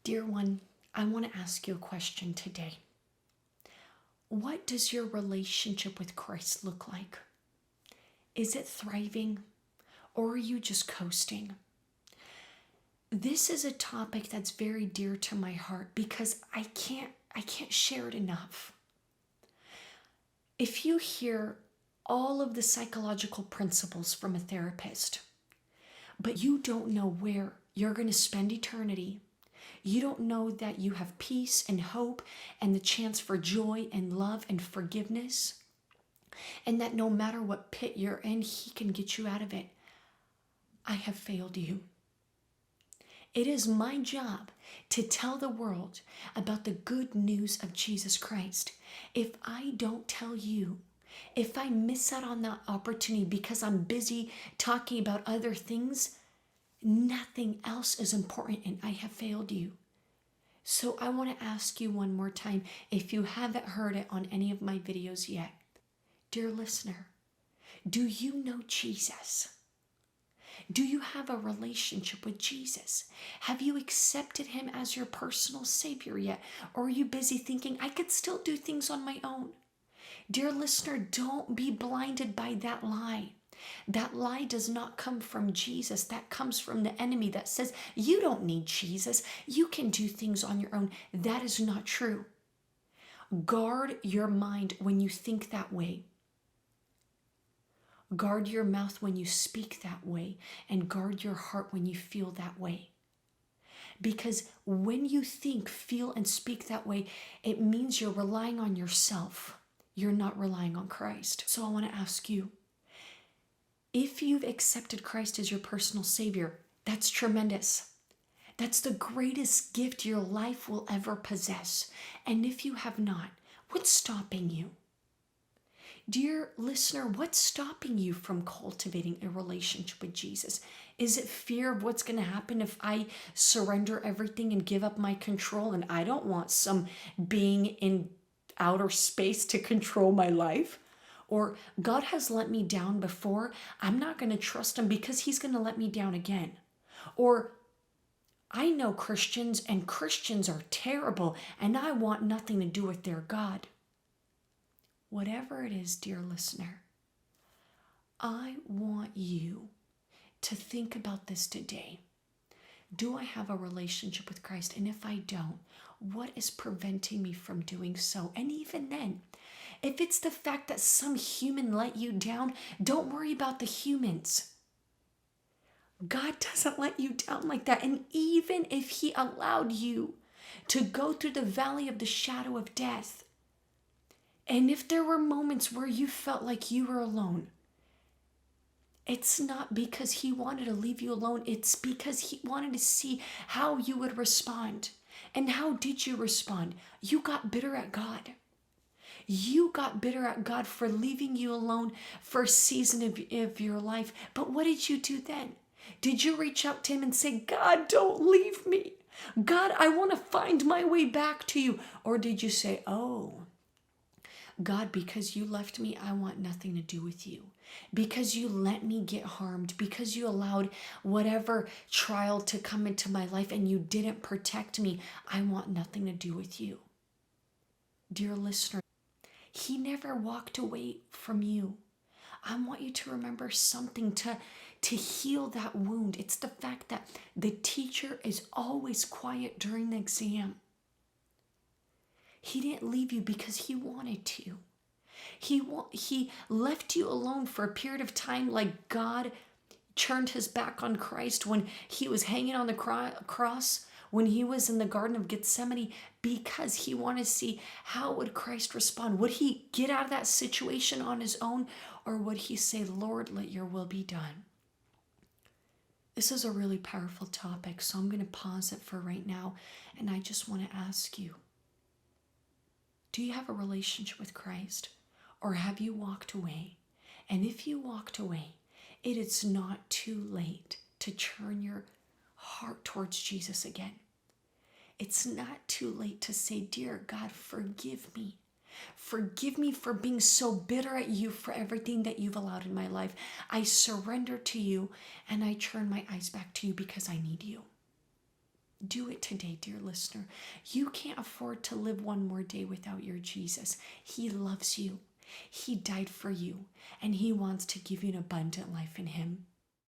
Dear one, I want to ask you a question today. What does your relationship with Christ look like? Is it thriving, or are you just coasting? This is a topic that's very dear to my heart because I can't share it enough. If you hear all of the psychological principles from a therapist, but you don't know where you're going to spend eternity, you don't know that you have peace and hope and the chance for joy and love and forgiveness, and that no matter what pit you're in, He can get you out of it, I have failed you. It is my job to tell the world about the good news of Jesus Christ. If I don't tell you, if I miss out on that opportunity because I'm busy talking about other things, nothing else is important and I have failed you. So I want to ask you one more time, if you haven't heard it on any of my videos yet. Dear listener, do you know Jesus? Do you have a relationship with Jesus? Have you accepted Him as your personal Savior yet? Or are you busy thinking, I could still do things on my own? Dear listener, don't be blinded by that lie. That lie does not come from Jesus. That comes from the enemy that says, you don't need Jesus. You can do things on your own. That is not true. Guard your mind when you think that way. Guard your mouth when you speak that way, and guard your heart when you feel that way. Because when you think, feel, and speak that way, it means you're relying on yourself. You're not relying on Christ. So I want to ask you, if you've accepted Christ as your personal Savior, that's tremendous. That's the greatest gift your life will ever possess. And if you have not, what's stopping you? Dear listener, what's stopping you from cultivating a relationship with Jesus? Is it fear of what's going to happen if I surrender everything and give up my control? And I don't want some being in outer space to control my life. Or God has let me down before. I'm not going to trust Him because He's going to let me down again. Or I know Christians and Christians are terrible and I want nothing to do with their God. Whatever it is, dear listener, I want you to think about this today. Do I have a relationship with Christ? And if I don't, what is preventing me from doing so? And even then, if it's the fact that some human let you down, don't worry about the humans. God doesn't let you down like that. And even if He allowed you to go through the valley of the shadow of death, and if there were moments where you felt like you were alone, it's not because He wanted to leave you alone. It's because He wanted to see how you would respond. And how did you respond? You got bitter at God. You got bitter at God for leaving you alone for a season of your life. But what did you do then? Did you reach out to Him and say, God, don't leave me. God, I want to find my way back to you. Or did you say, oh, God, because you left me, I want nothing to do with you. Because you let me get harmed, because you allowed whatever trial to come into my life and you didn't protect me, I want nothing to do with you. Dear listener, He never walked away from you. I want you to remember something to heal that wound. It's the fact that the teacher is always quiet during the exam. He didn't leave you because He wanted to. He left you alone for a period of time, like God turned His back on Christ when He was hanging on the cross, when He was in the Garden of Gethsemane, because He wanted to see how would Christ respond. Would He get out of that situation on His own, or would He say, Lord, let your will be done? This is a really powerful topic, so I'm going to pause it for right now, and I just want to ask you, do you have a relationship with Christ, or have you walked away? And if you walked away, it is not too late to turn your heart towards Jesus again. It's not too late to say, dear God, forgive me. Forgive me for being so bitter at you for everything that you've allowed in my life. I surrender to you and I turn my eyes back to you because I need you. Do it today, dear listener. You can't afford to live one more day without your Jesus. He loves you. He died for you, and he wants to give you an abundant life in him.